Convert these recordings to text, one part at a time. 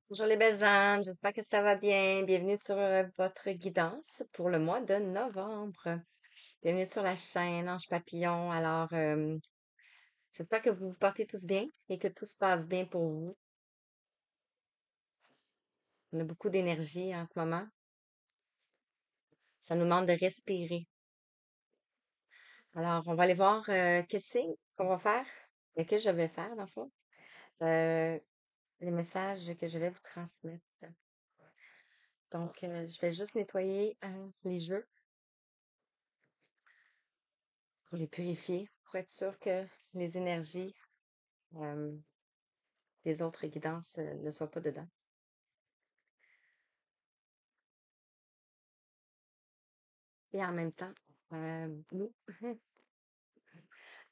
Bonjour les belles âmes, j'espère que ça va bien. Bienvenue sur votre guidance pour le mois de novembre. Bienvenue sur la chaîne Ange Papillon. Alors, j'espère que vous vous portez tous bien et que tout se passe bien pour vous. On a beaucoup d'énergie en ce moment. Ça nous demande de respirer. Alors, on va aller voir qu'est-ce qu'on va faire et que je vais faire, dans le fond. Euh, les messages que je vais vous transmettre. Donc, je vais juste nettoyer les jeux pour les purifier, pour être sûr que les énergies euh, des autres guidances ne soient pas dedans. Et en même temps, nous.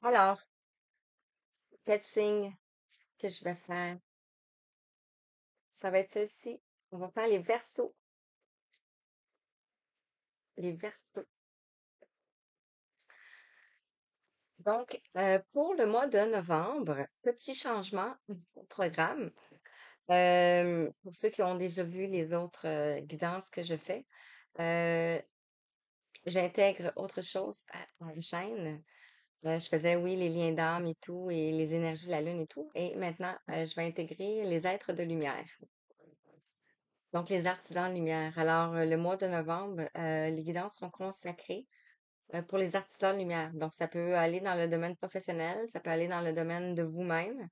Alors, quel signe que je vais faire? Ça va être celle-ci. On va faire les versos. Les versos. Donc, pour le mois de novembre, petit changement au programme. Pour ceux qui ont déjà vu les autres guidances que je fais, euh, j'intègre autre chose à la chaîne. Je faisais, oui, les liens d'âme et tout, et les énergies de la lune et tout. Et maintenant, je vais intégrer les êtres de lumière. Donc, les artisans de lumière. Alors, le mois de novembre, les guidances sont consacrées pour les artisans de lumière. Donc, ça peut aller dans le domaine professionnel, ça peut aller dans le domaine de vous-même,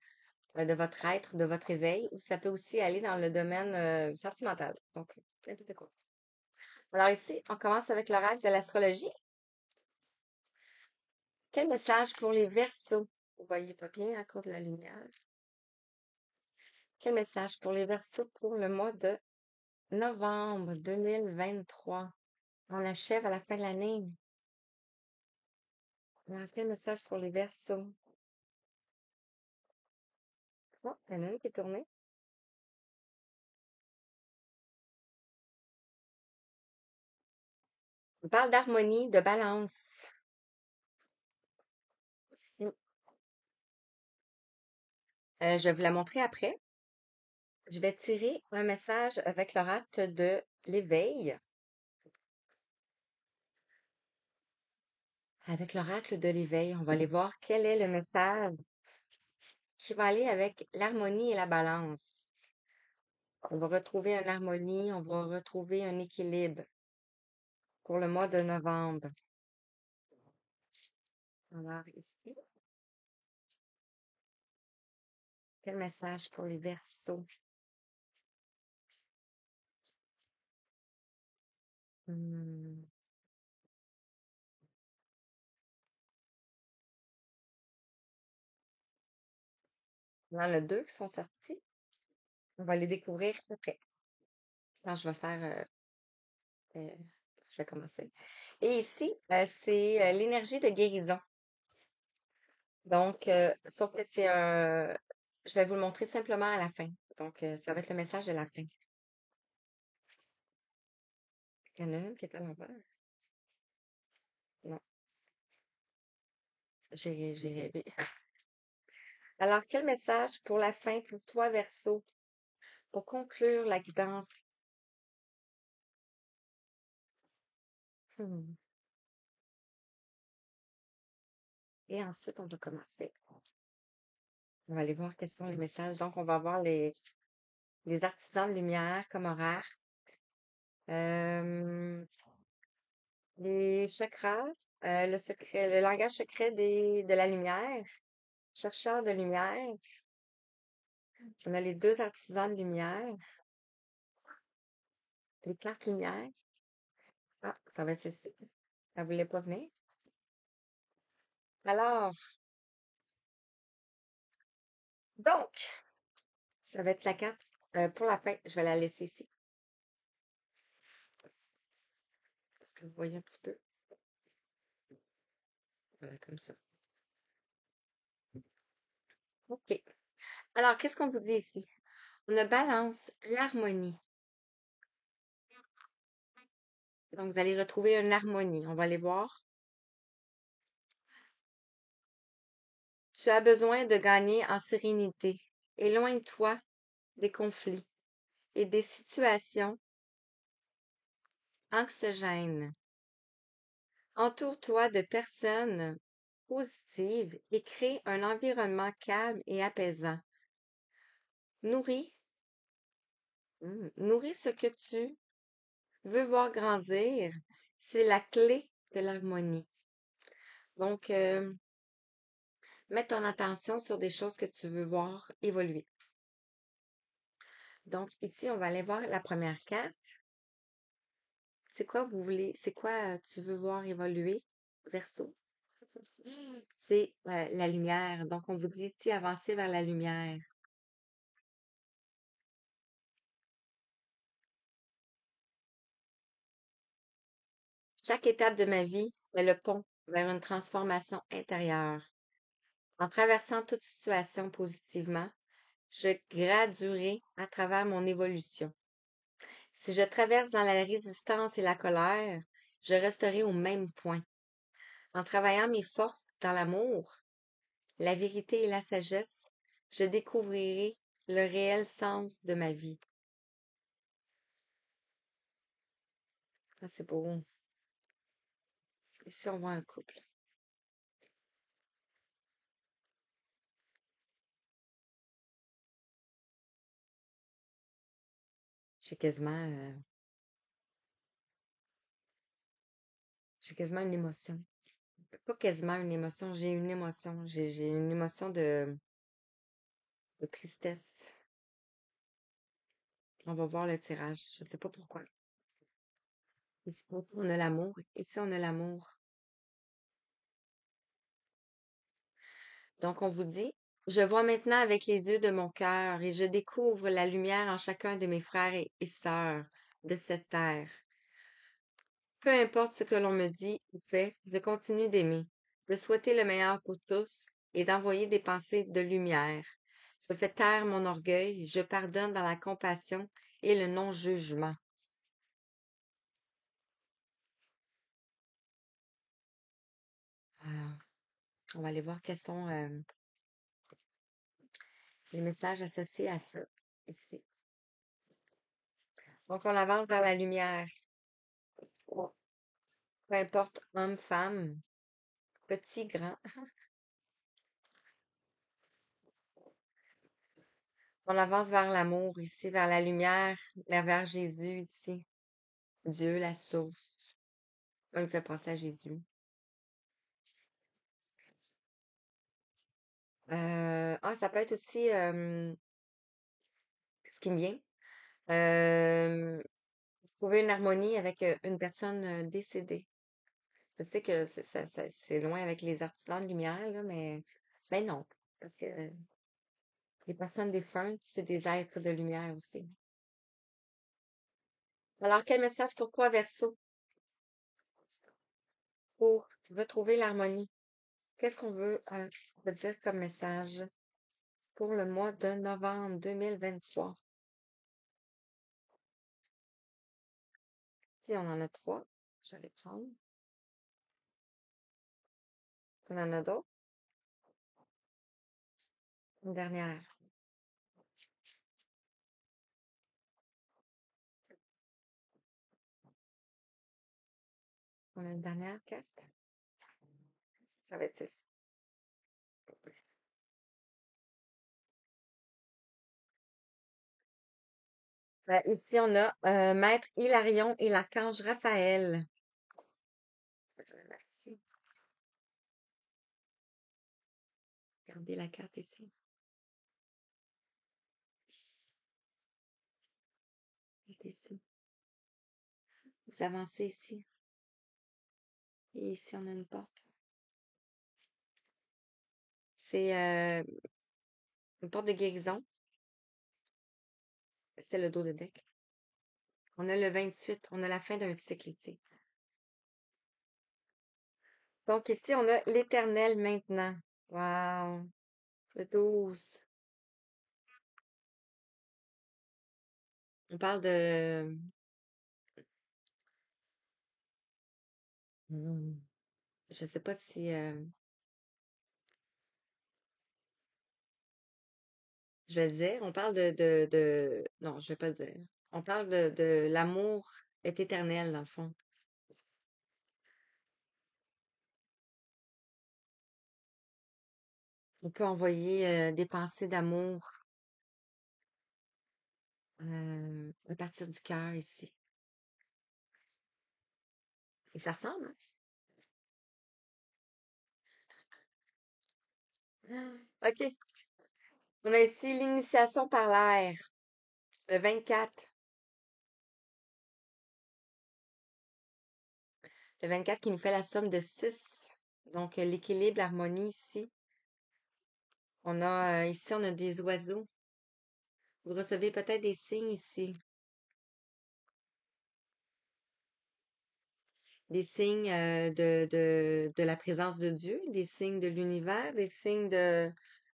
de votre être, de votre éveil, ou ça peut aussi aller dans le domaine sentimental. Donc, n'importe quoi. Alors ici, on commence avec l'oracle de l'astrologie. Quel message pour les Verseaux? Vous voyez pas bien à cause de la lumière. Quel message pour les Verseaux pour le mois de novembre 2023? On l'achève à la fin de l'année. Alors, quel message pour les Verseaux? Oh, il y en a une qui est tournée. On parle d'harmonie, de balance. Si. Je vais vous la montrer après. Je vais tirer un message avec l'oracle de l'éveil. Avec l'oracle de l'éveil, on va aller voir quel est le message qui va aller avec l'harmonie et la balance. On va retrouver une harmonie, on va retrouver un équilibre pour le mois de novembre. Alors ici, quel message pour les Verseaux? Hmm. Il y en a deux qui sont sortis. On va les découvrir après. Alors, je vais faire, euh, je vais commencer. Et ici, c'est l'énergie de guérison. Donc, sauf que je vais vous le montrer simplement à la fin. Donc, ça va être le message de la fin. Il y en a une qui est à l'envers. Non, j'ai rêvé. Alors, quel message pour la fin pour toi, Verseau, pour conclure la guidance? Hmm. Et ensuite, on va commencer. On va aller voir quels sont les messages. Donc, on va voir les artisans de lumière comme horaire. Euh, les chakras, le secret, le langage secret de la lumière, chercheurs de lumière. On a les deux artisans de lumière, les cartes lumière. Ah, ça va être ceci. Ça voulait pas venir. Alors, donc, ça va être la carte pour la fin. Je vais la laisser ici parce que vous voyez un petit peu. Voilà, comme ça. OK. Alors, qu'est-ce qu'on vous dit ici? On a balance l'harmonie. Donc, vous allez retrouver une harmonie. On va aller voir. Tu as besoin de gagner en sérénité. Éloigne-toi des conflits. et des situations anxiogènes. Entoure-toi de personnes positives et crée un environnement calme et apaisant. Nourris, nourris ce que tu veux voir grandir. C'est la clé de l'harmonie. Donc, mets ton attention sur des choses que tu veux voir évoluer. Donc, ici, on va aller voir la première carte. C'est quoi vous voulez, c'est quoi tu veux voir évoluer, Verseau? C'est la lumière. Donc, on voudrait ici avancer vers la lumière. Chaque étape de ma vie est le pont vers une transformation intérieure. En traversant toute situation positivement, je graduerai à travers mon évolution. Si je traverse dans la résistance et la colère, je resterai au même point. En travaillant mes forces dans l'amour, la vérité et la sagesse, je découvrirai le réel sens de ma vie. Ah, c'est beau. Ici, on voit un couple. J'ai quasiment, euh, j'ai quasiment une émotion. Pas quasiment une émotion, j'ai une émotion. J'ai une émotion de tristesse. On va voir le tirage. Je sais pas pourquoi. Ici, on a l'amour. Ici, on a l'amour. Donc, on vous dit, je vois maintenant avec les yeux de mon cœur et je découvre la lumière en chacun de mes frères et sœurs de cette terre. Peu importe ce que l'on me dit ou fait, je continue d'aimer, de souhaiter le meilleur pour tous et d'envoyer des pensées de lumière. Je fais taire mon orgueil, je pardonne dans la compassion et le non-jugement. Ah, on va aller voir quels sont les messages associés à ça ici. Donc, on avance vers la lumière. Peu importe homme, femme, petit, grand. On avance vers l'amour ici, vers la lumière, vers Jésus ici. Dieu, la source. Ça me fait penser à Jésus. Ça peut être aussi ce qui me vient. euh, Trouver une harmonie avec une personne décédée. Je sais que c'est loin avec les artisans de lumière, là, mais non. Parce que les personnes défuntes, c'est des êtres de lumière aussi. Alors, quel message pour toi, Verseau, pour retrouver l'harmonie? Qu'est-ce qu'on veut dire comme message pour le mois de novembre 2023? Si on en a trois, je vais les prendre. On en a d'autres. Une dernière. On a une dernière carte. Ça va être 6. Ici, on a Maître Hilarion et l'archange Raphaël. Merci. Regardez la carte ici. Ici. Vous avancez ici. Et ici, on a une porte. C'est une porte de guérison. C'était le dos de deck. On a le 28. On a la fin d'un cycle ici. Donc ici, on a l'éternel maintenant. Wow. Le 12. On parle de... Je sais pas si... Je vais dire, on parle non, je vais pas dire. On parle de l'amour est éternel, dans le fond. On peut envoyer des pensées d'amour à partir du cœur ici. Et ça ressemble, hein? OK. On a ici l'initiation par l'air, le 24. Le 24 qui nous fait la somme de 6. Donc, l'équilibre, l'harmonie ici. Ici, on a des oiseaux. Vous recevez peut-être des signes ici. Des signes de la présence de Dieu, des signes de l'univers, des signes de...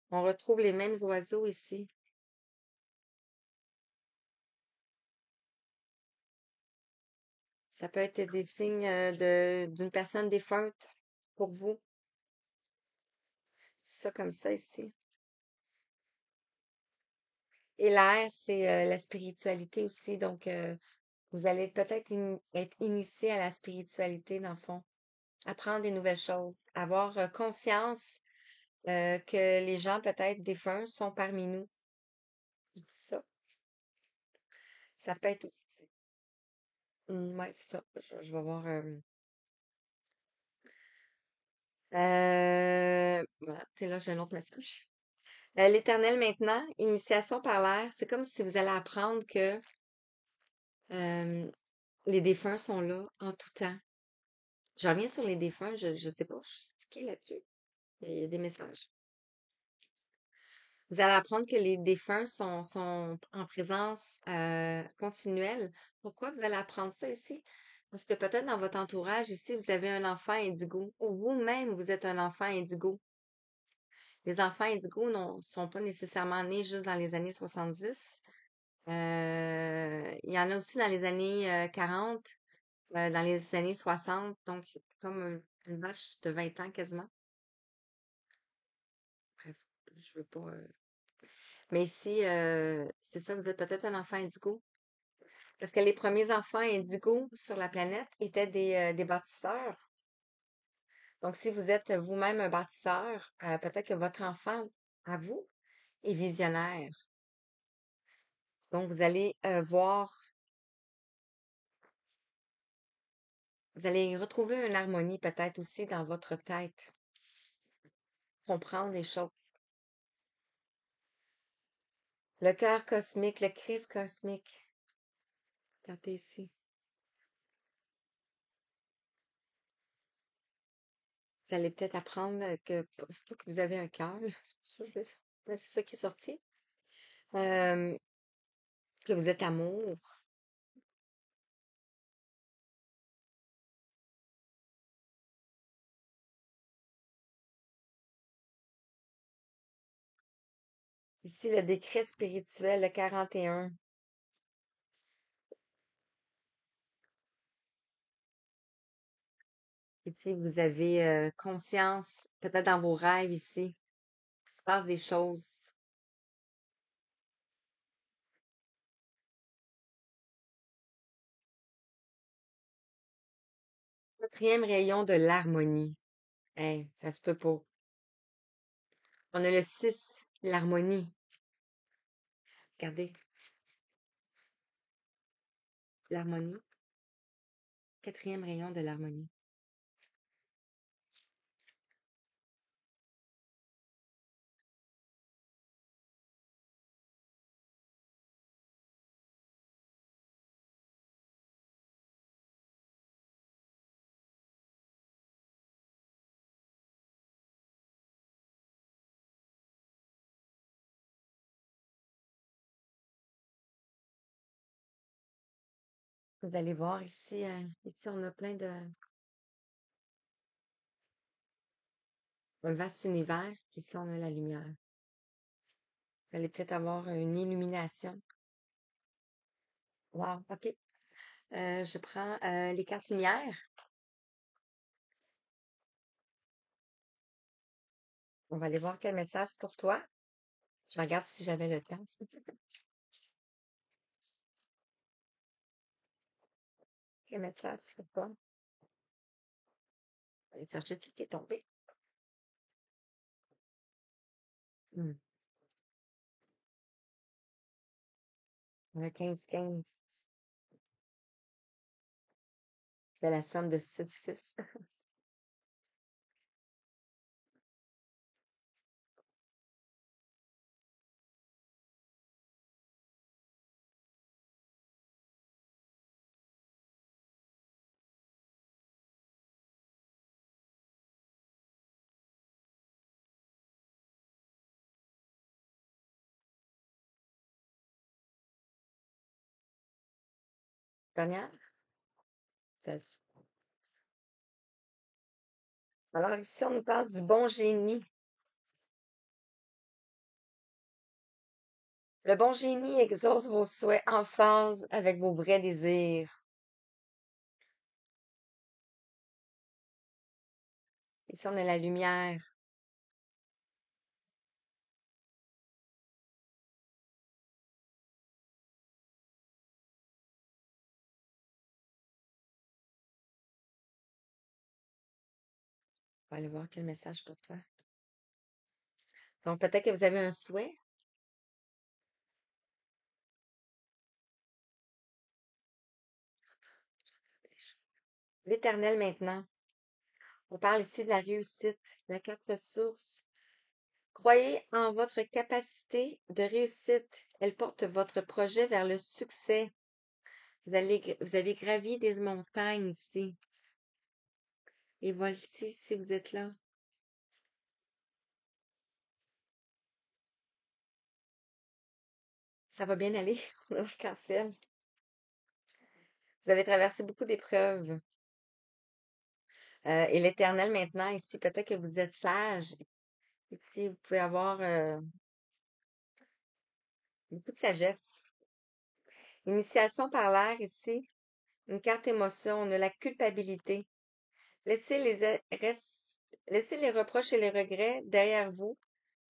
On retrouve les mêmes oiseaux ici. Ça peut être des signes d'une personne défunte pour vous. Ça comme ça ici. Et l'air, c'est la spiritualité aussi. Donc, vous allez peut-être être initié à la spiritualité, dans le fond. Apprendre des nouvelles choses. Avoir conscience que les gens peut-être défunts sont parmi nous. Je dis ça. Ça peut être aussi. Ouais, c'est ça. Je vais voir. Voilà, c'est là, j'ai un autre message. L'Éternel maintenant, initiation par l'air, c'est comme si vous allez apprendre que euh, les défunts sont là en tout temps. Je reviens sur les défunts, je sais pas, je suis stickée là-dessus. Il y a des messages. Vous allez apprendre que les défunts sont en présence continuelle. Pourquoi vous allez apprendre ça ici? Parce que peut-être dans votre entourage ici, vous avez un enfant indigo, ou vous-même, vous êtes un enfant indigo. Les enfants indigos ne sont pas nécessairement nés juste dans les années 70. Il y en a aussi dans les années 40, dans les années 60, donc comme une vache de 20 ans quasiment. Bref, je veux pas. Mais ici, c'est ça, vous êtes peut-être un enfant indigo. Parce que les premiers enfants indigos sur la planète étaient des bâtisseurs. Donc, si vous êtes vous-même un bâtisseur, peut-être que votre enfant, à vous, est visionnaire. Donc, vous allez voir, vous allez retrouver une harmonie peut-être aussi dans votre tête, comprendre les choses. Le cœur cosmique, le Christ cosmique. Regardez ici. Vous allez peut-être apprendre pas que vous avez un cœur, là, c'est pour ça que c'est ça qui est sorti. Euh, que vous êtes amour. Ici, le décret spirituel, le 41. Ici, vous avez conscience, peut-être dans vos rêves ici, il se passe des choses. Quatrième rayon de l'harmonie. Hey, ça se peut pas. On a le 6, l'harmonie. Regardez, l'harmonie. Quatrième rayon de l'harmonie. Vous allez voir ici, ici on a plein de un vaste univers, puis ici on a la lumière. Vous allez peut-être avoir une illumination. Wow, ok. Je prends les quatre lumières. On va aller voir quel message pour toi. Je regarde si j'avais le temps. Le message, c'est pas. Aller chercher tout qui est tombé. Hmm. Le 15-15. C'est la somme de 6-6. Dernière? Ça- Alors ici, on nous parle du bon génie. Le bon génie exauce vos souhaits en phase avec vos vrais désirs. Ici, on a la lumière. On va aller voir quel message pour toi. Donc, peut-être que vous avez un souhait. L'éternel maintenant. On parle ici de la réussite, la carte ressource. Croyez en votre capacité de réussite. Elle porte votre projet vers le succès. Vous avez gravi des montagnes ici. Et voici si vous êtes là. Ça va bien aller. On a l'arc-en-ciel. Vous avez traversé beaucoup d'épreuves. Et l'Éternel maintenant, ici, peut-être que vous êtes sage. Ici, vous pouvez avoir beaucoup de sagesse. Initiation par l'air ici. Une carte émotion. On a la culpabilité. Laissez laissez les reproches et les regrets derrière vous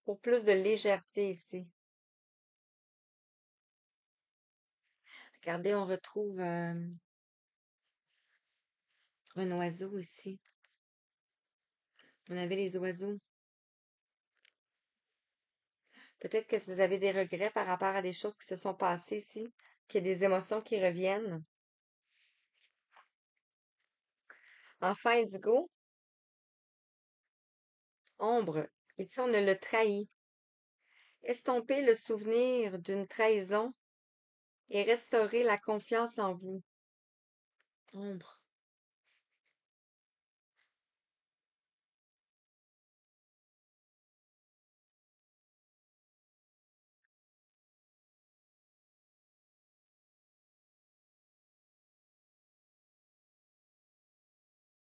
pour plus de légèreté ici. Regardez, on retrouve un oiseau ici. On avait les oiseaux. Peut-être que vous avez des regrets par rapport à des choses qui se sont passées ici, qu'il y a des émotions qui reviennent. Enfant indigo, ombre. Ici, on a le trahi. Estomper le souvenir d'une trahison et restaurer la confiance en vous. Ombre.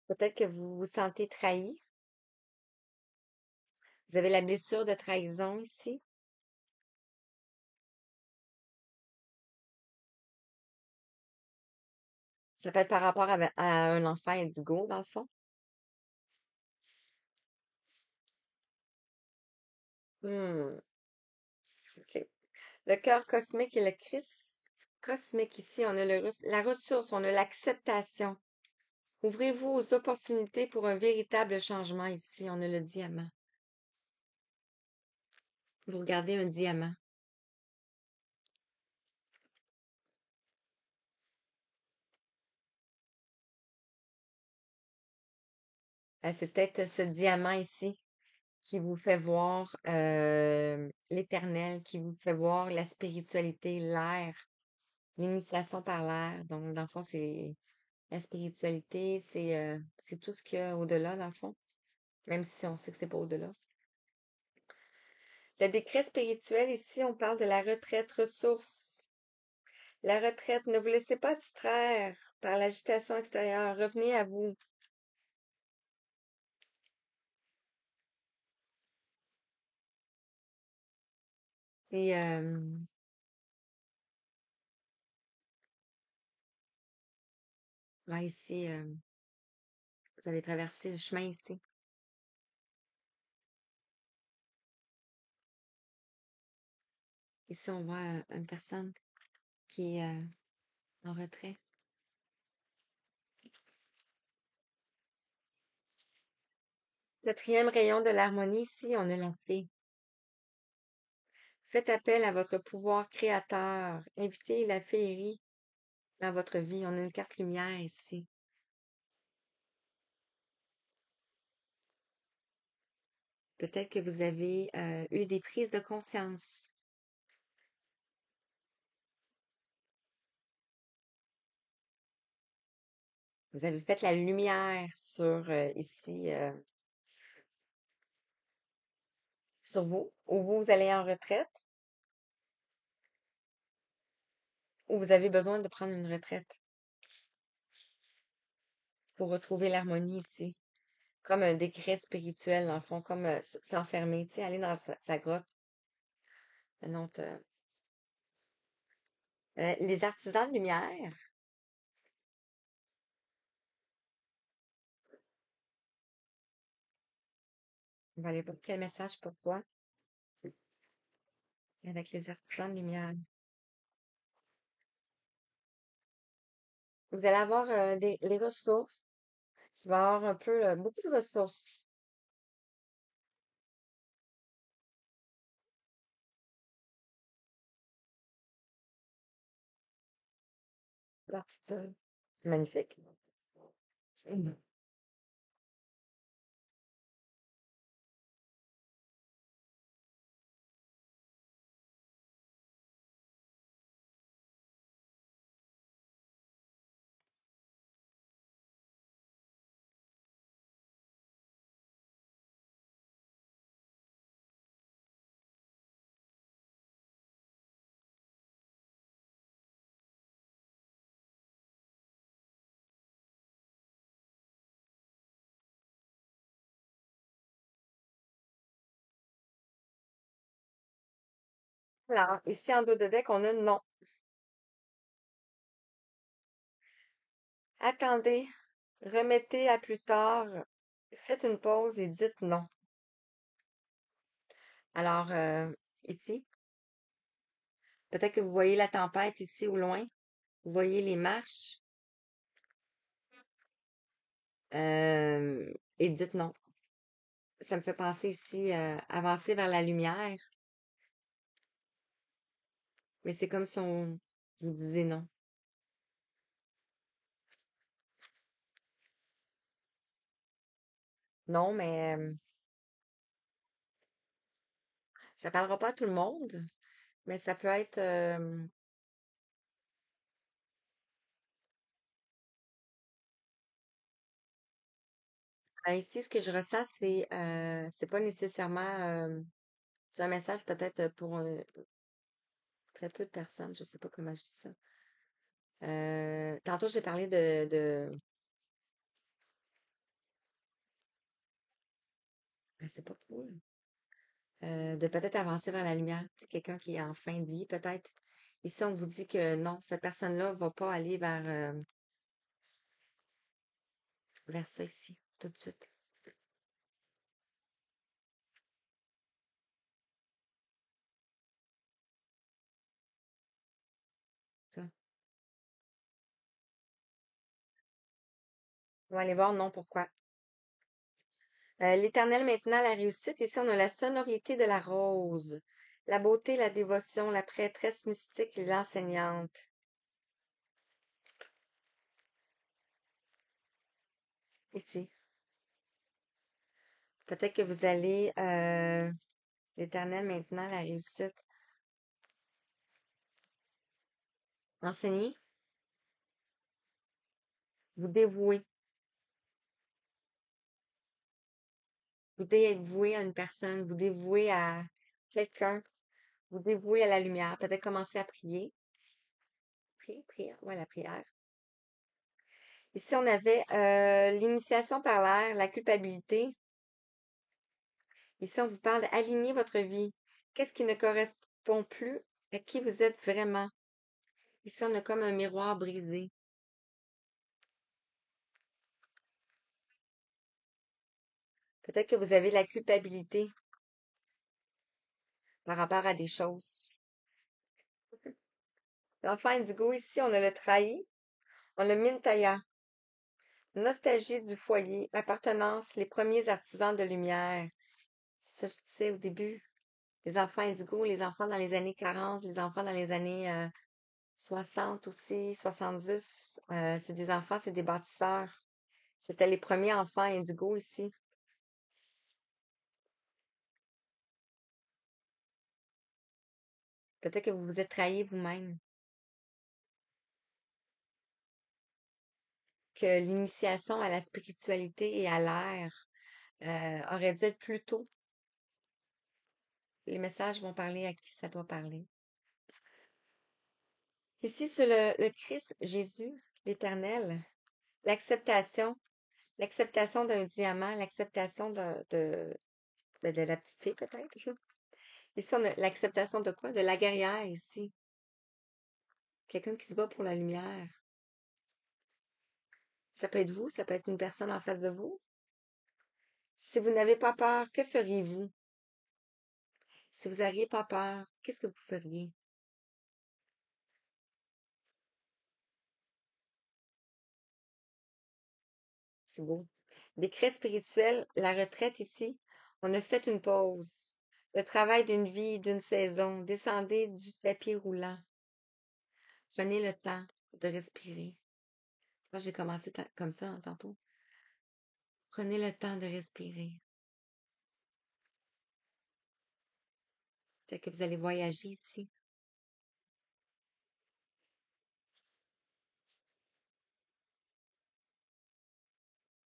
Peut-être que vous vous sentez trahi. Vous avez la blessure de trahison ici. Ça peut être par rapport à un enfant indigo, dans le fond. Hmm, ok. Le cœur cosmique et le Christ cosmique ici, on a la ressource, on a l'acceptation. Ouvrez-vous aux opportunités pour un véritable changement ici. On a le diamant. Vous regardez un diamant. C'est peut-être ce diamant ici qui vous fait voir l'éternel, qui vous fait voir la spiritualité, l'air, l'initiation par l'air. Donc, dans le fond, c'est la spiritualité, c'est tout ce qu'il y a au-delà, dans le fond, même si on sait que c'est pas au-delà. Le décret spirituel, ici, on parle de la retraite ressource. La retraite, ne vous laissez pas distraire par l'agitation extérieure. Revenez à vous. Et ouais, ici, vous avez traversé le chemin ici. Ici, on voit une personne qui est en retrait. Quatrième rayon de l'harmonie, ici, on a la fée. Faites appel à votre pouvoir créateur. Invitez la féerie dans votre vie. On a une carte lumière ici. Peut-être que vous avez eu des prises de conscience. Vous avez fait la lumière sur ici, sur vous, ou vous allez en retraite, ou vous avez besoin de prendre une retraite pour retrouver l'harmonie ici. Comme un décret spirituel, dans le fond, comme s'enfermer, tu sais, aller dans sa grotte. Donc, les artisans de lumière, on va aller voir quel message pour toi avec les artisans de lumière. Vous allez avoir les ressources. Tu vas avoir un peu, beaucoup de ressources. L'artiste, c'est magnifique. Mhm. Alors, ici en dos de deck, on a non. Attendez, remettez à plus tard, faites une pause et dites non. Alors, ici, peut-être que vous voyez la tempête ici au loin. Vous voyez les marches et dites non. Ça me fait penser ici avancer vers la lumière, mais c'est comme si on vous disait non. Non, mais ça parlera pas à tout le monde, mais ça peut être ici ce que je ressens, c'est pas nécessairement c'est un message peut-être pour très peu de personnes, je sais pas comment je dis ça. Tantôt j'ai parlé ben, c'est pas cool. De peut-être avancer vers la lumière. Tu sais, quelqu'un qui est en fin de vie, peut-être. Ici, on vous dit que non, cette personne-là va pas aller vers ça ici, tout de suite. Ça. On va aller voir non pourquoi. L'éternel maintenant, la réussite. Ici, on a la sonorité de la rose, la beauté, la dévotion, la prêtresse mystique et l'enseignante. Ici. Peut-être que vous allez, l'éternel maintenant, la réussite, enseigner, vous dévouer. Vous être voué à une personne, vous dévouer à quelqu'un, vous dévouer à la lumière. Peut-être commencer à prier. Prier, prier, ouais, la prière. Ici, on avait l'initiation par l'air, la culpabilité. Ici, on vous parle d'aligner votre vie. Qu'est-ce qui ne correspond plus à qui vous êtes vraiment? Ici, on a comme un miroir brisé. Peut-être que vous avez la culpabilité par rapport à des choses. L'enfant indigo, ici, on a le trahi, on a le mintaya, nostalgie du foyer, appartenance, les premiers artisans de lumière. C'est ça, je disais au début. Les enfants indigo, les enfants dans les années 40, les enfants dans les années 60 aussi, 70. C'est des enfants, c'est des bâtisseurs. C'était les premiers enfants indigo ici. Peut-être que vous vous êtes trahi vous-même, que l'initiation à la spiritualité et à l'air aurait dû être plus tôt. Les messages vont parler à qui ça doit parler. Ici, sur le Christ Jésus, l'Éternel, l'acceptation, l'acceptation d'un diamant, l'acceptation de la petite fille peut-être. Ici, on a l'acceptation de quoi? De la guerrière ici. Quelqu'un qui se bat pour la lumière. Ça peut être vous, ça peut être une personne en face de vous. Si vous n'avez pas peur, que feriez-vous? Si vous n'aviez pas peur, qu'est-ce que vous feriez? C'est beau. Décret spirituel, la retraite ici. On a fait une pause. Le travail d'une vie, d'une saison. Descendez du tapis roulant. Prenez le temps de respirer. Moi, j'ai commencé comme ça tantôt. Prenez le temps de respirer. Peut-être que vous allez voyager ici.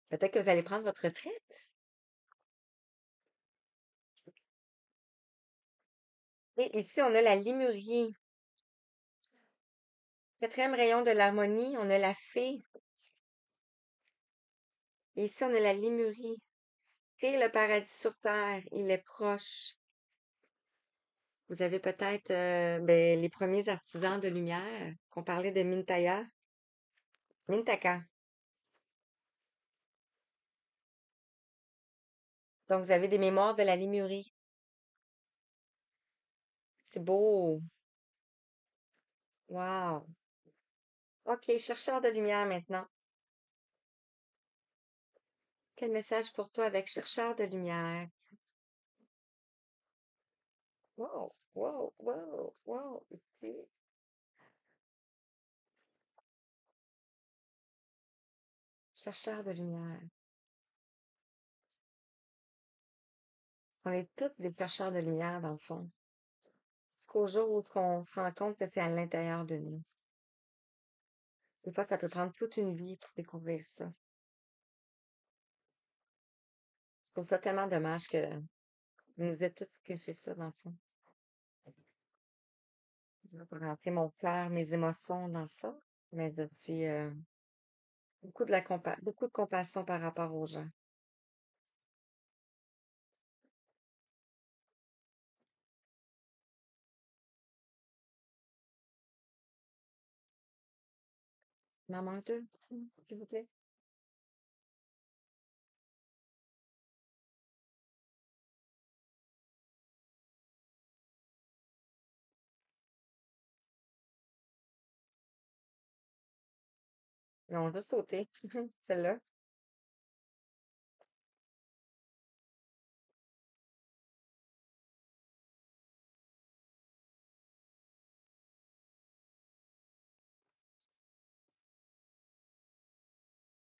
Peut-être que vous allez prendre votre retraite. Et ici, on a la lémurie. Quatrième rayon de l'harmonie, on a la fée. Et ici, on a la lémurie. Créer le paradis sur terre, il est proche. Vous avez peut-être les premiers artisans de lumière, qu'on parlait de Mintaya, Mintaka. Donc, vous avez des mémoires de la lémurie. C'est beau. Wow. OK, chercheur de lumière maintenant. Quel message pour toi avec chercheur de lumière? Wow, wow, wow, wow. Ici, chercheur de lumière. On est tous des chercheurs de lumière, dans le fond. Jusqu'au jour où on se rend compte que c'est à l'intérieur de nous. Des fois, ça peut prendre toute une vie pour découvrir ça. Je trouve ça tellement dommage que vous nous êtes tous cachés ça, dans le fond. Je vais pas rentrer mon cœur, mes émotions dans ça, mais je suis beaucoup de compassion par rapport aux gens. Il m'en manque deux, s'il vous plaît. Mais on va sauter. Celle-là.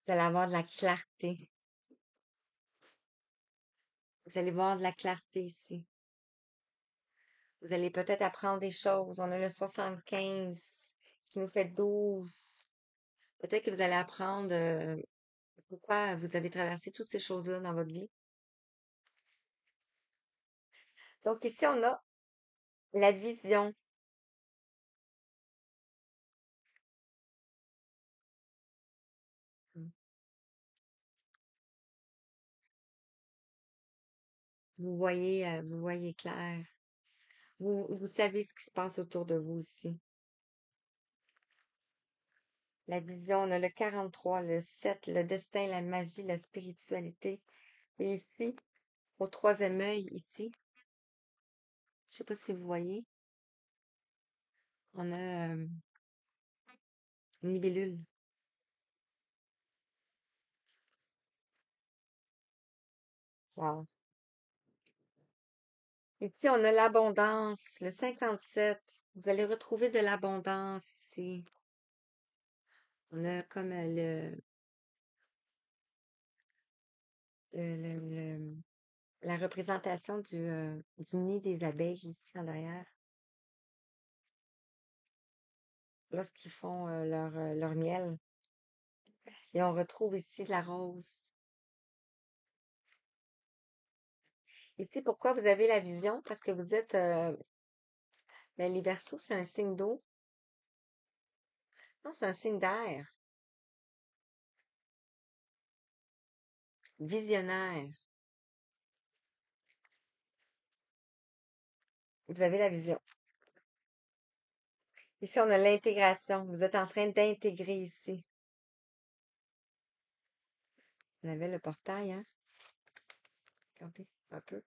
Vous allez avoir de la clarté. Vous allez voir de la clarté ici. Vous allez peut-être apprendre des choses. On a le 75 qui nous fait 12. Peut-être que vous allez apprendre pourquoi vous avez traversé toutes ces choses-là dans votre vie. Donc ici, on a la vision. Vous voyez clair. Vous savez ce qui se passe autour de vous ici. La vision, on a le 43, le 7, le destin, la magie, la spiritualité. Et ici, au troisième œil, ici, je sais pas si vous voyez, On a une libellule. Wow. Ici, on a l'abondance, le 57. Vous allez retrouver de l'abondance ici. On a comme le- la représentation du nid des abeilles ici en arrière, lorsqu'ils font leur miel. Et on retrouve ici la rose. Ici, pourquoi vous avez la vision? Parce que vous êtes, ben, les Verseaux, c'est un signe d'eau. Non, c'est un signe d'air. Visionnaire. Vous avez la vision. Ici, on a l'intégration. Vous êtes en train d'intégrer ici. On avait le portail, hein? Regardez, un peu.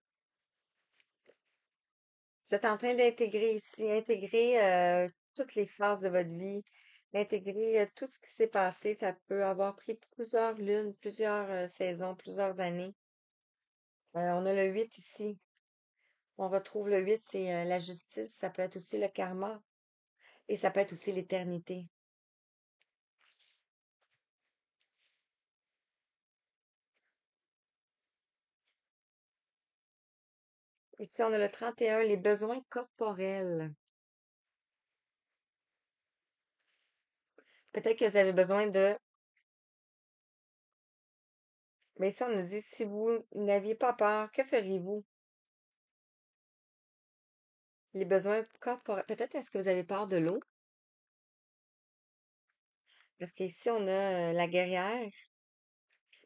Vous êtes en train d'intégrer ici, intégrer toutes les phases de votre vie, intégrer tout ce qui s'est passé. Ça peut avoir pris plusieurs lunes, plusieurs saisons, plusieurs années. On a le 8 ici. On retrouve le 8, c'est la justice. Ça peut être aussi le karma et ça peut être aussi l'éternité. Ici, on a le 31, les besoins corporels. Peut-être que vous avez besoin de... Mais ici, on nous dit, si vous n'aviez pas peur, que feriez-vous? Les besoins corporels. Peut-être est-ce que vous avez peur de l'eau? Parce qu'ici, on a la guerrière,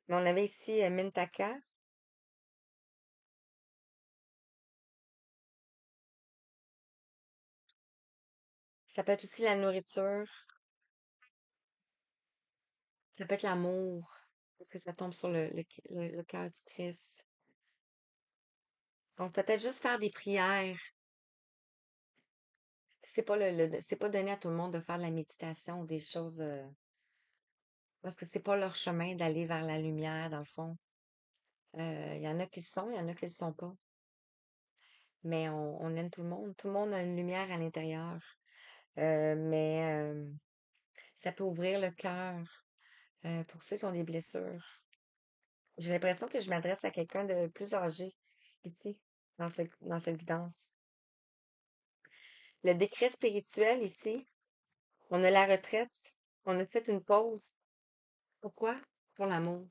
mais on avait ici Mintaka. Ça peut être aussi la nourriture. Ça peut être l'amour. Parce que ça tombe sur le cœur du Christ. Donc, peut-être juste faire des prières. C'est pas donné à tout le monde de faire de la méditation ou des choses, parce que c'est pas leur chemin d'aller vers la lumière, dans le fond. Il y en a qui le sont, il y en a qui le sont pas. Mais on aime tout le monde. Tout le monde a une lumière à l'intérieur. Mais ça peut ouvrir le cœur pour ceux qui ont des blessures. J'ai l'impression que je m'adresse à quelqu'un de plus âgé ici, dans cette guidance. Le décret spirituel ici, on a la retraite, on a fait une pause. Pourquoi? Pour l'amour.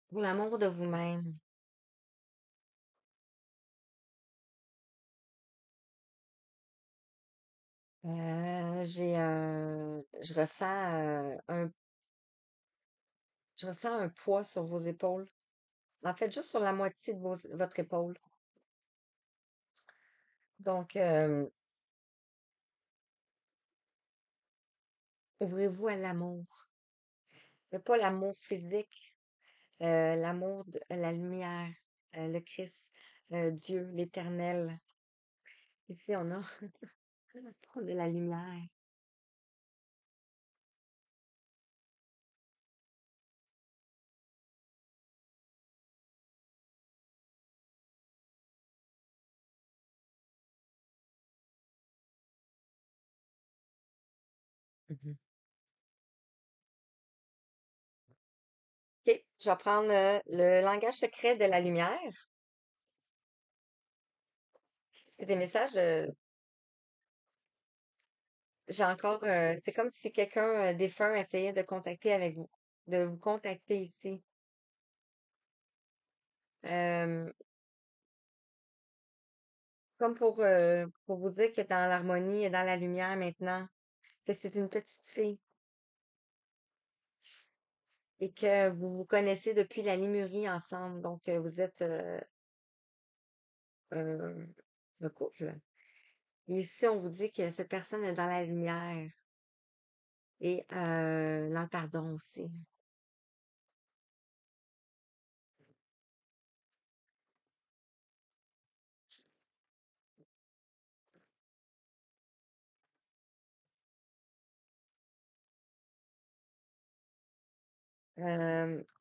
Pour l'amour de vous-même. Je ressens un poids sur vos épaules. En fait, juste sur la moitié de votre épaule. Donc, ouvrez-vous à l'amour. Mais pas l'amour physique, l'amour de la lumière, le Christ, Dieu, l'Éternel. Ici, on a, on a la lumière. Mhm. OK, je vais prendre le langage secret de la lumière. C'est des messages j'ai encore, c'est comme si quelqu'un défunt essayait de contacter avec vous, de vous contacter ici. Euh, Comme pour vous dire que dans l'harmonie et dans la lumière maintenant, que c'est une petite fille et que vous vous connaissez depuis la Lémurie ensemble. Donc, vous êtes euh, le couple. Et ici, on vous dit que cette personne est dans la lumière et dans le pardon aussi.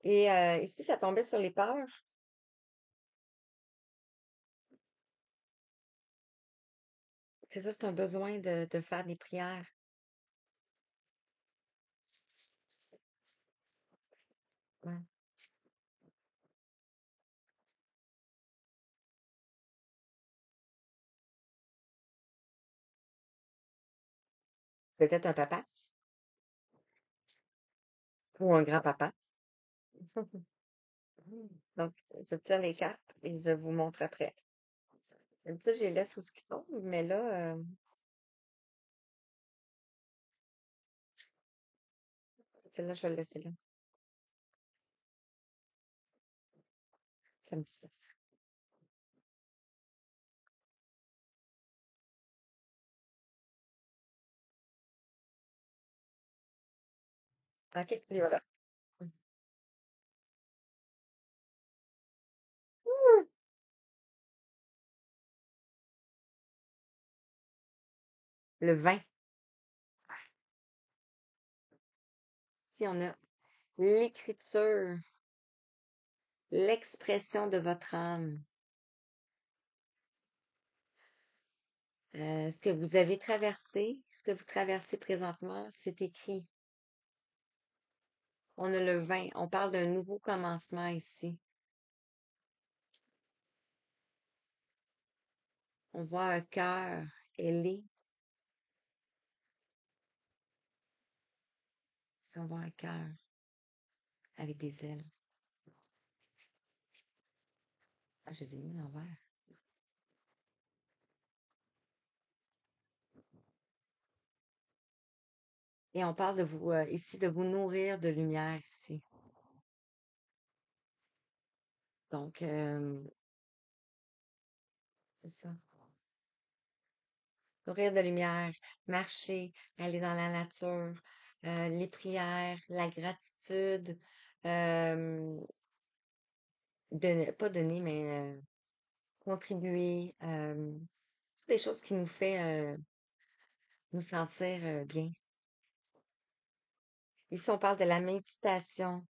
Ici, ça tombait sur les peurs. C'est ça, c'est un besoin de faire des prières. Ouais. Peut-être un papa ou un grand-papa. Donc, je tire les cartes et je vous montre après. D'habitude, je les laisse où ce qu'ils sont, mais là, celle-là, je vais le laisser là. Ça me dit ça. OK, puis voilà. Le vin. Si on a l'écriture, l'expression de votre âme, ce que vous avez traversé, ce que vous traversez présentement, c'est écrit. On a le vin. On parle d'un nouveau commencement ici. On voit un cœur ailé. Si on voit un cœur avec des ailes. Ah, je les ai mis à l'envers. Et on parle de vous, ici, de vous nourrir de lumière ici. Donc, c'est ça. Nourrir de lumière, marcher, aller dans la nature, les prières, la gratitude, euh, pas donner, mais contribuer, toutes les choses qui nous fait nous sentir bien. Ici, on parle de la méditation.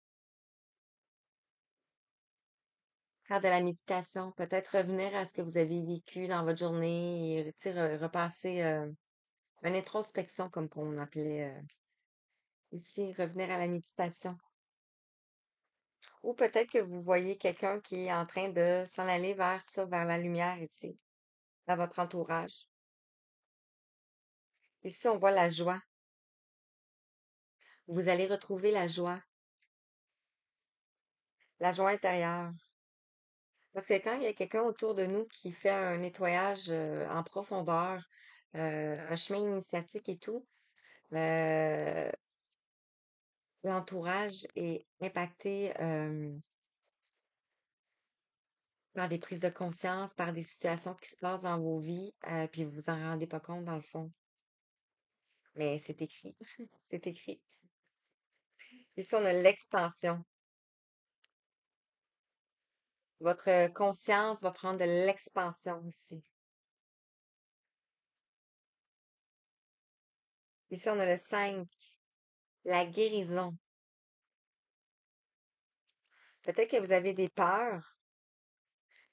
Faire de la méditation, peut-être revenir à ce que vous avez vécu dans votre journée et tu sais, repasser une introspection, comme on appelait ici, revenir à la méditation. Ou peut-être que vous voyez quelqu'un qui est en train de s'en aller vers ça, vers la lumière ici, dans votre entourage. Ici, on voit la joie. Vous allez retrouver la joie intérieure. Parce que quand il y a quelqu'un autour de nous qui fait un nettoyage en profondeur, un chemin initiatique et tout, euh, l'entourage est impacté par des prises de conscience, par des situations qui se passent dans vos vies, puis vous vous en rendez pas compte dans le fond. Mais c'est écrit. C'est écrit. Ici, on a l'expansion. Votre conscience va prendre de l'expansion ici. Ici, on a le 5, la guérison. Peut-être que vous avez des peurs.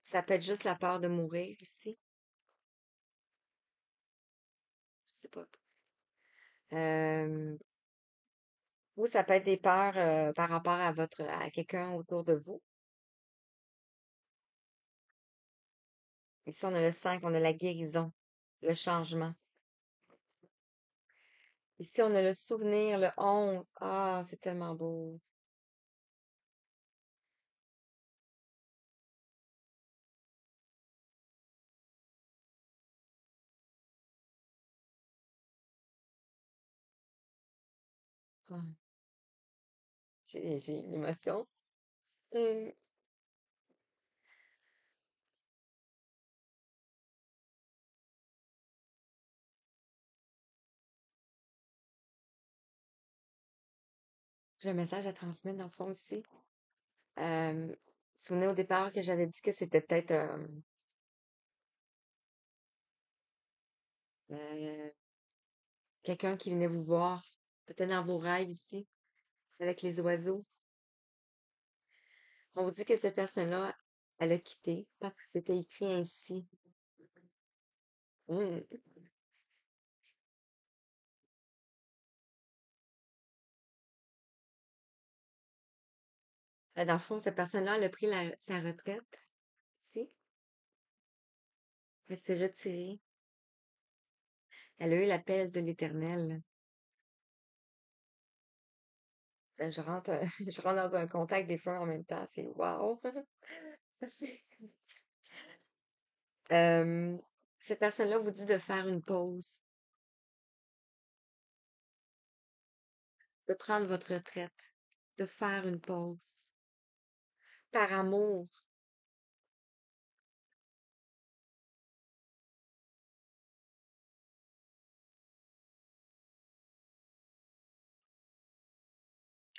Ça peut être juste la peur de mourir ici. Je sais pas. Euh, ou ça peut être des peurs par rapport à à quelqu'un autour de vous. Ici, on a le 5, on a la guérison, le changement. Ici, on a le souvenir, le 11. Ah, c'est tellement beau. Ah, j'ai une émotion. Hum, J'ai un message à transmettre dans le fond ici. Vous vous souvenez au départ que j'avais dit que c'était peut-être euh, quelqu'un qui venait vous voir, peut-être dans vos rêves ici, avec les oiseaux. On vous dit que cette personne-là, elle a quitté parce que c'était écrit ainsi. Hmm. Dans le fond, cette personne-là, elle a pris sa retraite. Si, elle s'est retirée. Elle a eu l'appel de l'Éternel. Je rentre, je rentre dans un contact des fois en même temps. C'est wow. C'est- Euh, cette personne-là vous dit de faire une pause, de prendre votre retraite, de faire une pause. Par amour.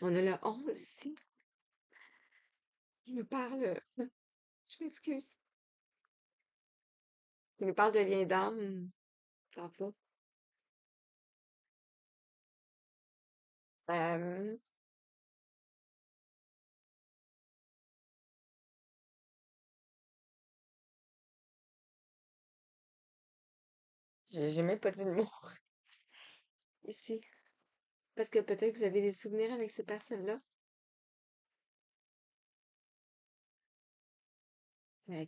On a le 11 ici. Il nous parle, je m'excuse. Il nous parle de lien d'âme. Ça va pas. Euh, j'ai même pas dit le mot ici. Parce que peut-être que vous avez des souvenirs avec ces personnes-là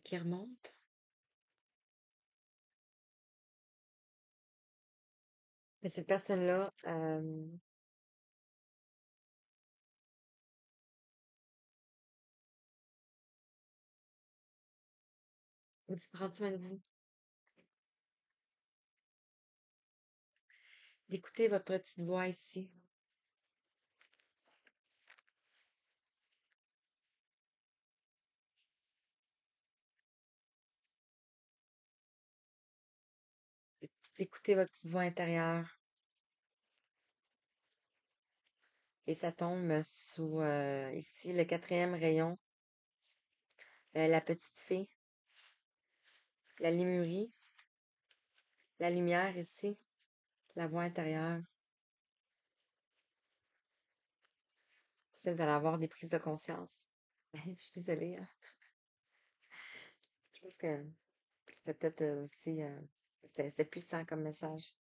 qui remontent. Mais cette personne-là, vous dit prendre soin de vous, d'écouter votre petite voix ici, d'écouter votre petite voix intérieure. Et ça tombe sous ici le quatrième rayon, la petite fée, la lémurie, la lumière ici, la voix intérieure. Ça, vous allez avoir des prises de conscience. Je suis désolée, hein. Je pense que c'est peut-être aussi c'est puissant comme message.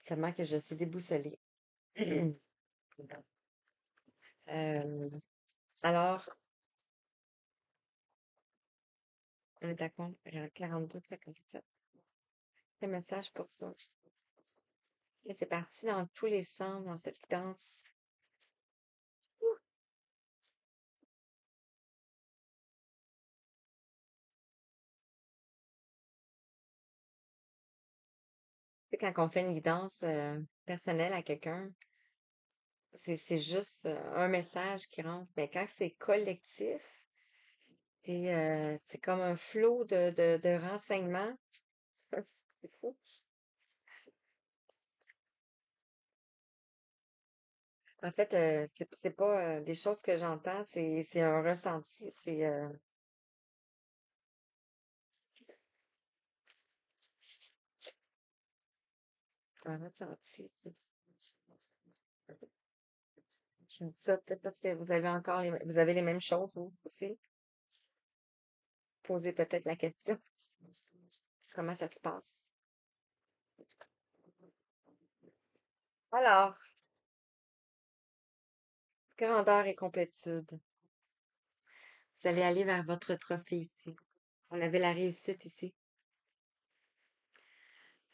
Seulement que je suis déboussolée. Euh, alors, on est d'accord, 42, 57. Quel message pour ça? Et c'est parti dans tous les sens, dans cette danse. Tu sais, quand on fait une guidance personnelle à quelqu'un, c'est juste un message qui rentre. Mais quand c'est collectif, et c'est comme un flot de renseignements, c'est fou. En fait, c'est pas des choses que j'entends, c'est un ressenti, c'est un ressenti. Je dis ça peut-être parce que vous avez encore vous avez les mêmes choses, vous aussi. Posez peut-être la question. Comment ça se passe? Alors, grandeur et complétude. Vous allez aller vers votre trophée ici. On avait la réussite ici.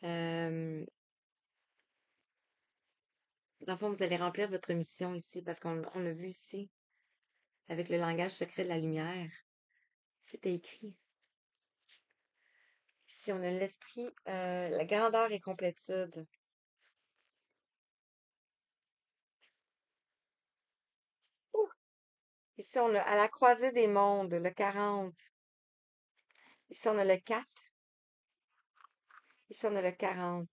Euh, Dans le fond, vous allez remplir votre mission ici parce qu'on l'a vu ici avec le langage secret de la lumière. C'était écrit. Ici, on a l'esprit, la grandeur et complétude. Ouh! Ici, on a à la croisée des mondes, le 40. Ici, on a le 4. Ici, on a le 40.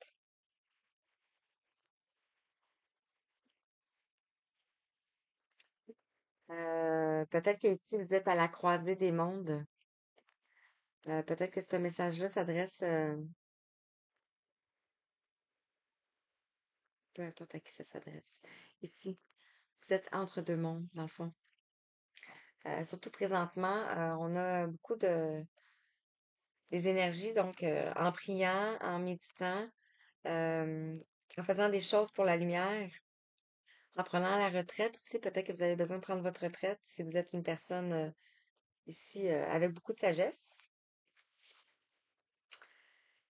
Peut-être qu'ici, vous êtes à la croisée des mondes. Peut-être que ce message-là s'adresse, peu importe à qui ça s'adresse. Ici, vous êtes entre deux mondes, dans le fond. Surtout présentement, on a beaucoup de des énergies, donc en priant, en méditant, euh, en faisant des choses pour la lumière, en prenant la retraite aussi. Peut-être que vous avez besoin de prendre votre retraite si vous êtes une personne ici avec beaucoup de sagesse.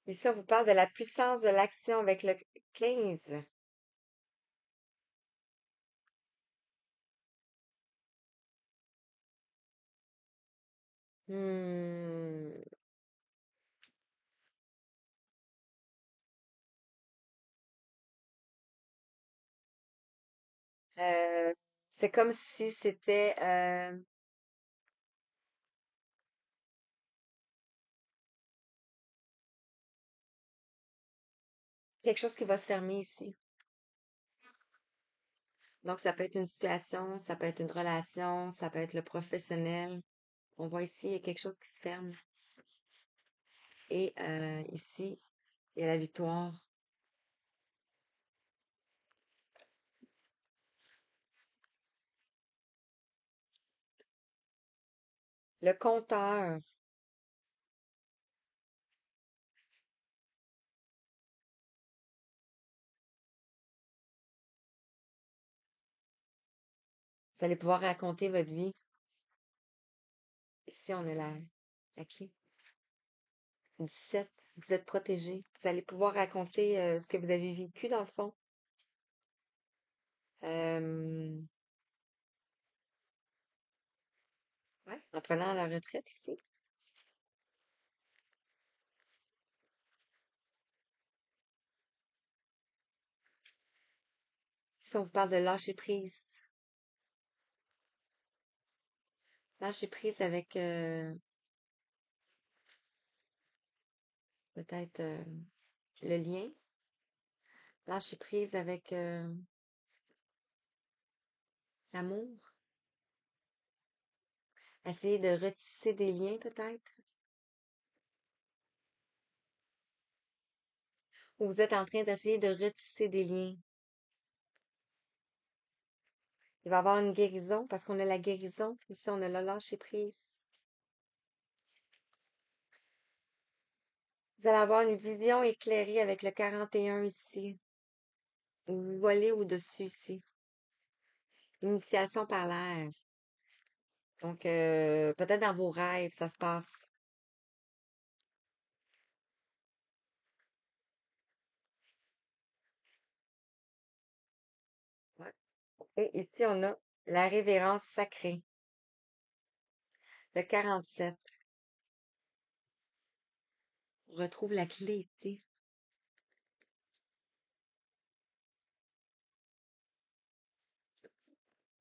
Ici, on vous parle de la puissance de l'action avec le 15. Hmm. Euh, c'est comme si c'était quelque chose qui va se fermer ici. Donc, ça peut être une situation, ça peut être une relation, ça peut être le professionnel. On voit ici, il y a quelque chose qui se ferme. Et ici, il y a la victoire. Le compteur, vous allez pouvoir raconter votre vie. Ici, on a la clé. 17. Vous êtes protégé. Vous allez pouvoir raconter ce que vous avez vécu dans le fond. Euh, ouais, en prenant la retraite ici. Ici, on vous parle de lâcher prise. Lâcher prise avec peut-être le lien. Lâcher prise avec l'amour. Essayer de retisser des liens peut-être. Ou vous êtes en train d'essayer de retisser des liens. Il va y avoir une guérison parce qu'on a la guérison. Ici, on a le lâcher prise. Vous allez avoir une vision éclairée avec le 41 ici. Vous volez au-dessus ici. Initiation par l'air. Donc, peut-être dans vos rêves, ça se passe. Ouais. Et ici, on a la révérence sacrée. Le 47. On retrouve la clé ici.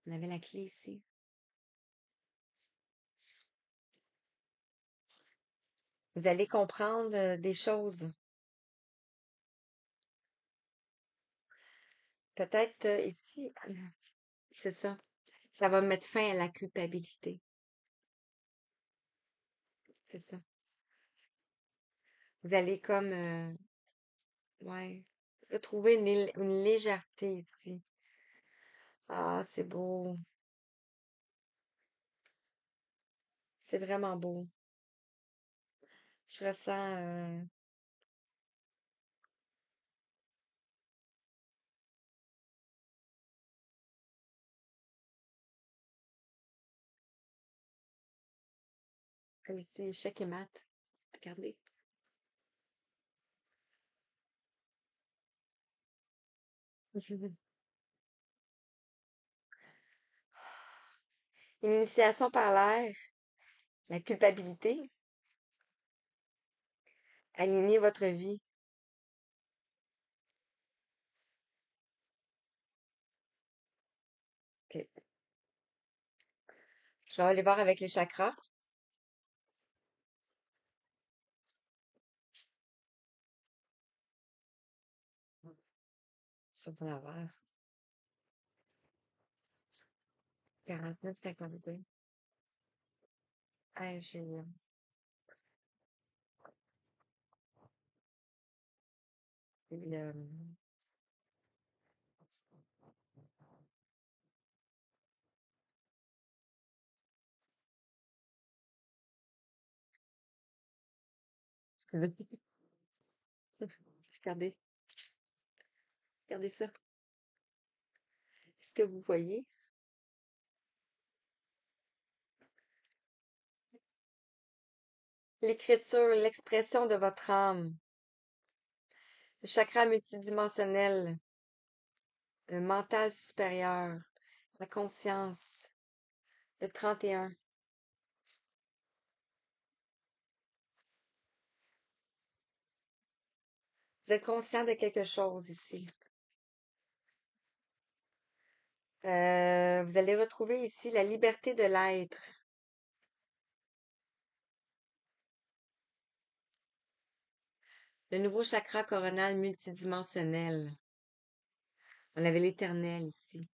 On avait la clé ici. Vous allez comprendre des choses. Peut-être ici, c'est ça. Ça va mettre fin à la culpabilité. C'est ça. Vous allez comme, ouais, retrouver une légèreté ici. Ah, c'est beau. C'est vraiment beau. Je ressens comme ici, échec et maths. Regardez. Une initiation par l'air, la culpabilité, aligner votre vie. Ok. Je vais aller voir avec les chakras. Sur ton avare. 49, 52. Ah, le, Regardez, regardez ça. Est-ce que vous voyez? L'écriture, l'expression de votre âme, le chakra multidimensionnel, le mental supérieur, la conscience, le 31. Vous êtes conscient de quelque chose ici. Vous allez retrouver ici la liberté de l'être, le nouveau chakra coronal multidimensionnel. On avait l'éternel ici.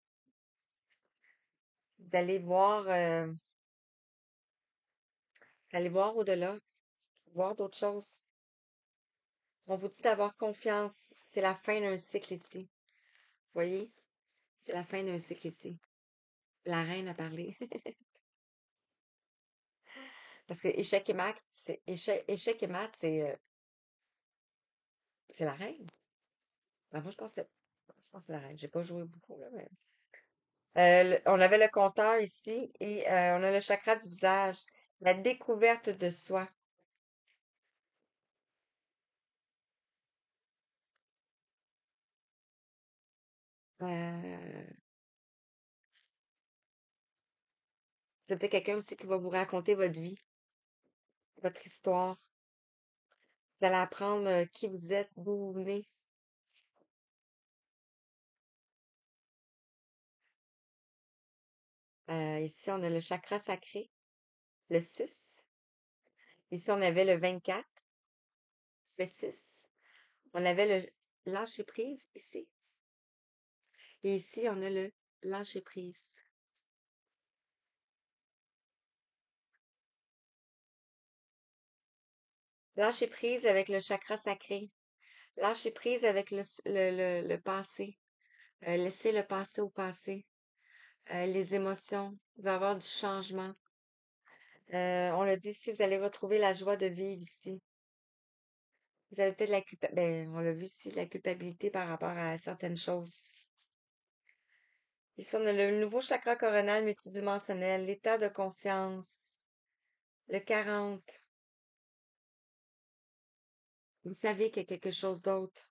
Vous allez voir au-delà, voir d'autres choses. On vous dit d'avoir confiance. C'est la fin d'un cycle ici. Vous voyez? C'est la fin d'un cycle ici. La reine a parlé. Parce que échec et maths, c'est la reine. Ben, moi, je pense que c'est la reine. J'ai pas joué beaucoup, là, mais. On avait le compteur ici et on a le chakra du visage, la découverte de soi. Euh, c'est peut-être quelqu'un aussi qui va vous raconter votre vie, votre histoire. Vous allez apprendre qui vous êtes, d'où vous venez. Ici, on a le chakra sacré, le 6. Ici, on avait le 24, le 6. On avait le lâcher prise ici. Et ici, on a le lâcher prise. Lâcher prise avec le chakra sacré. Lâcher prise avec le passé. Laisser le passé au passé. Les émotions. Il va y avoir du changement. On l'a dit ici, vous allez retrouver la joie de vivre ici. Vous avez peut-être la culpabilité. On l'a vu ici, la culpabilité par rapport à certaines choses. Ici, on a le nouveau chakra coronal multidimensionnel, l'état de conscience, le 40. Vous savez qu'il y a quelque chose d'autre.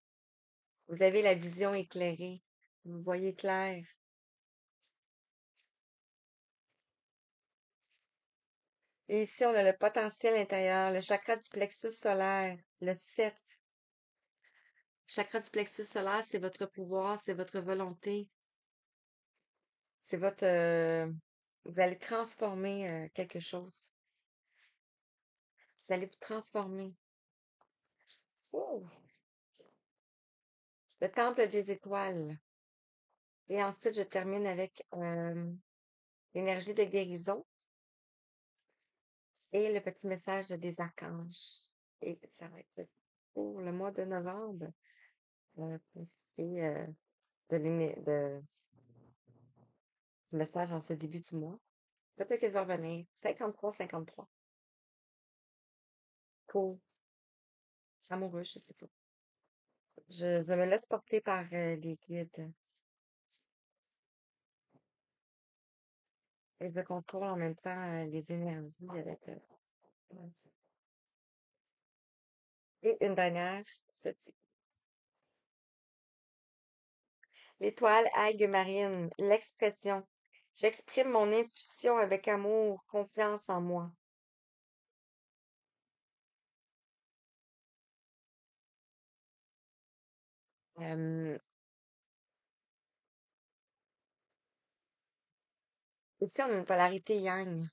Vous avez la vision éclairée. Vous voyez clair. Et ici, on a le potentiel intérieur, le chakra du plexus solaire, le 7. Chakra du plexus solaire, c'est votre pouvoir, c'est votre volonté, c'est votre... vous allez transformer quelque chose. Vous allez vous transformer. Ouh! Le temple des étoiles. Et ensuite, je termine avec l'énergie de guérison et le petit message des archanges. Et ça va être pour le mois de novembre. Pour ce qui est, du message en ce début du mois. Peut-être qu'ils vont revenir. 53, 53. Cool. Amoureux, je sais pas. Je me laisse porter par les guides. Et je contrôle en même temps les énergies avec. Ouais. Et une dernière, se dit. L'étoile algue marine, l'expression. J'exprime mon intuition avec amour, confiance en moi. Euh, Ici, on a une polarité yang.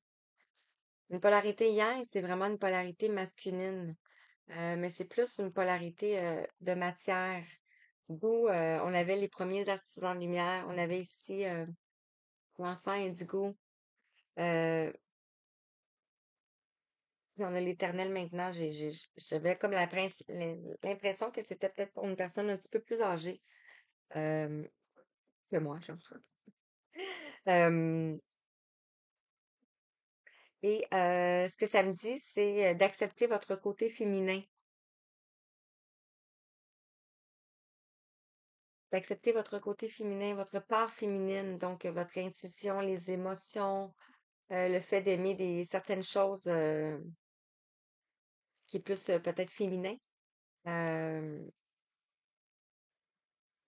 Une polarité yang, c'est vraiment une polarité masculine. Mais c'est plus une polarité de matière. D'où on avait les premiers artisans de lumière, on avait ici l'enfant indigo, euh, puis on a l'éternel maintenant. J'avais comme l'impression que c'était peut-être pour une personne un petit peu plus âgée euh, que moi, genre. Euh, et ce que ça me dit, c'est d'accepter votre côté féminin. d'accepter votre côté féminin, votre part féminine, donc votre intuition, les émotions, le fait d'aimer certaines choses qui est plus peut-être féminin. Euh,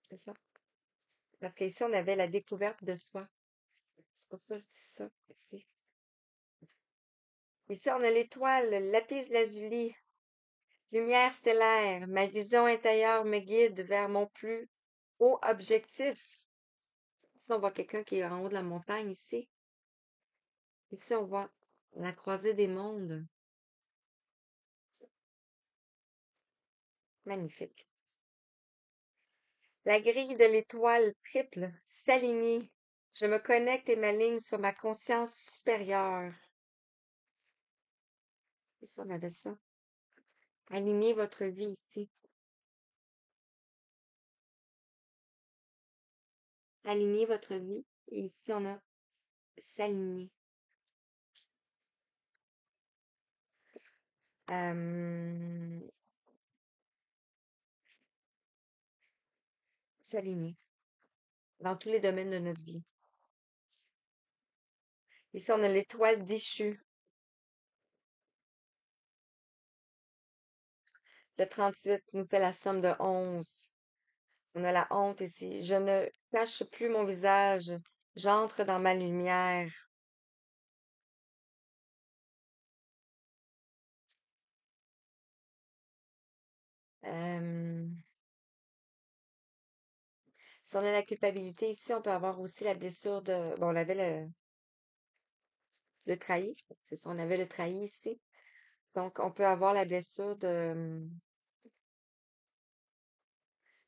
c'est ça. Parce qu'ici, on avait la découverte de soi. C'est pour ça que je dis ça. Ici, on a l'étoile, le lapis lazuli, lumière stellaire. Ma vision intérieure me guide vers mon plus haut objectif. Ici, on voit quelqu'un qui est en haut de la montagne, ici. Ici, on voit la croisée des mondes. Magnifique. La grille de l'étoile triple s'aligne. Je me connecte et m'aligne sur ma conscience supérieure. Ici, on avait ça. Alignez votre vie ici. Alignez votre vie. Et ici, on a s'aligner. Euh, S'aligner dans tous les domaines de notre vie. Ici, on a l'étoile déchue. Le 38 nous fait la somme de 11. On a la honte ici. Je ne cache plus mon visage. J'entre dans ma lumière. Euh, Si on a la culpabilité ici, on peut avoir aussi la blessure de... Bon, on avait le trahi. C'est ça, on avait le trahi ici. Donc, on peut avoir la blessure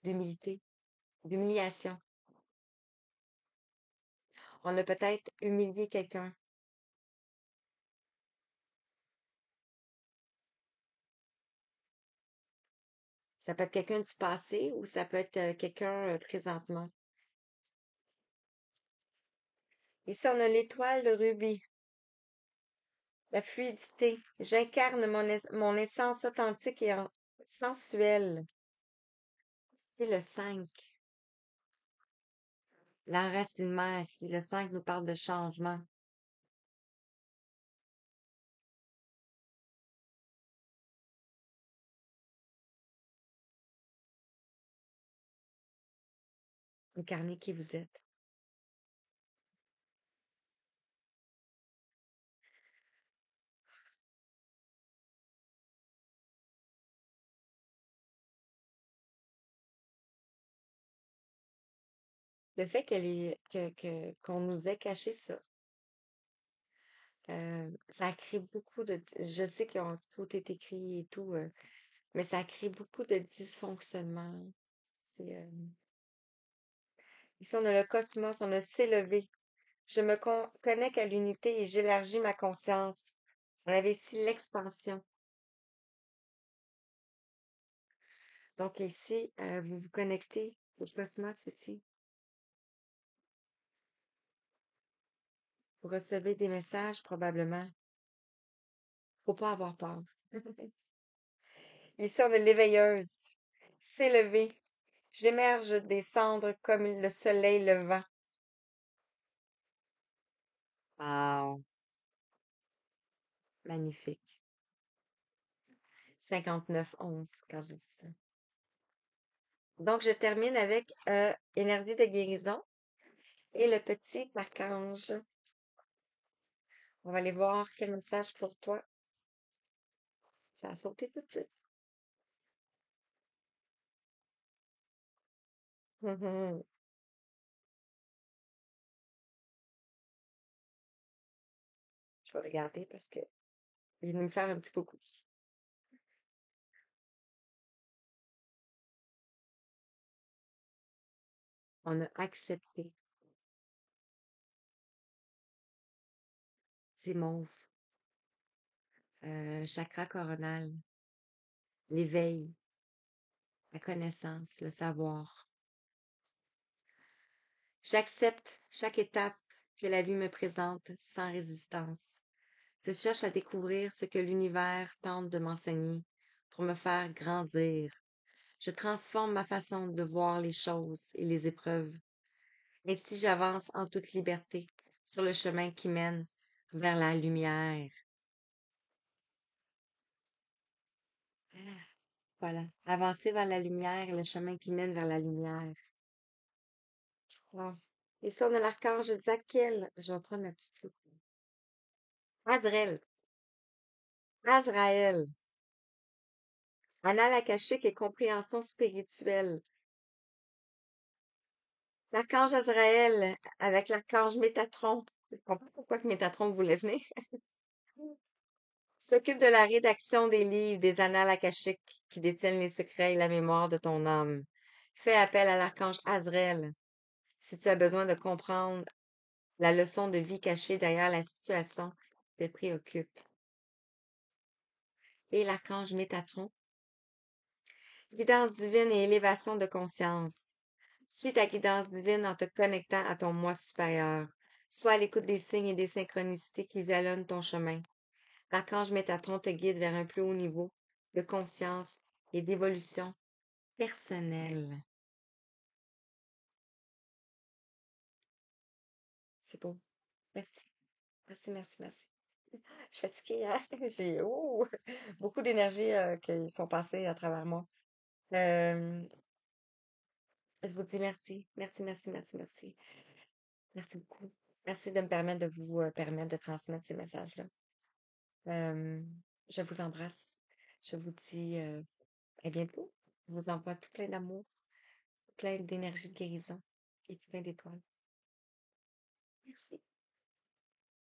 d'humilité, d'humiliation. On a peut-être humilié quelqu'un. Ça peut être quelqu'un du passé ou ça peut être quelqu'un présentement. Ici, on a l'étoile de rubis, la fluidité. J'incarne mon essence authentique et sensuelle. C'est le 5. L'enracinement ici. Le 5 nous parle de changement. Incarnez qui vous êtes. Le fait qu'on nous ait caché ça, ça crée beaucoup de... Je sais que tout est écrit et tout, mais ça crée beaucoup de dysfonctionnement. C'est, ici, on a le cosmos, on a s'élevé. Je me connecte à l'unité et j'élargis ma conscience. On avait ici l'expansion. Donc ici, vous vous connectez au cosmos ici. Vous recevez des messages probablement. Faut pas avoir peur. Ici, on a l'éveilleuse. S'élever. J'émerge des cendres comme le soleil levant. Wow, magnifique. 59-11 quand je dis ça. Donc, je termine avec énergie de guérison et le petit archange. On va aller voir quel message pour toi. Ça a sauté tout de suite. Mhm. Je vais regarder parce que il vient de me faire un petit coucou. On a accepté. C'est mauve. Chakra coronal. L'éveil. La connaissance. Le savoir. J'accepte chaque étape que la vie me présente sans résistance. Je cherche à découvrir ce que l'univers tente de m'enseigner pour me faire grandir. Je transforme ma façon de voir les choses et les épreuves. Ainsi, j'avance en toute liberté sur le chemin qui mène vers la lumière. Ah, voilà. Avancer vers la lumière, le chemin qui mène vers la lumière. Wow. Et ça, on a l'archange Zachiel. Je vais prendre ma petite loupe. Azrael. Azraël. Anal akashique et compréhension spirituelle. L'archange Azraël avec l'archange Métatron. Je comprends pas pourquoi que Métatron voulait venir. S'occupe de la rédaction des livres, des annales akashiques qui détiennent les secrets et la mémoire de ton âme. Fais appel à l'archange Azraël si tu as besoin de comprendre la leçon de vie cachée derrière la situation qui te préoccupe. Et l'archange Métatron, guidance divine et élévation de conscience. Suis ta guidance divine en te connectant à ton moi supérieur. Sois à l'écoute des signes et des synchronicités qui jalonnent ton chemin. L'archange Métatron te guide vers un plus haut niveau de conscience et d'évolution personnelle. C'est beau. Merci. Merci, merci, merci. Je suis fatiguée, hein? J'ai beaucoup d'énergie qui sont passées à travers moi. Euh, je vous dis merci. Merci, merci, merci, merci. Merci beaucoup. Merci de me permettre de vous permettre de transmettre ces messages-là. Euh, je vous embrasse. Je vous dis à bientôt. Je vous envoie tout plein d'amour, plein d'énergie de guérison et tout plein d'étoiles.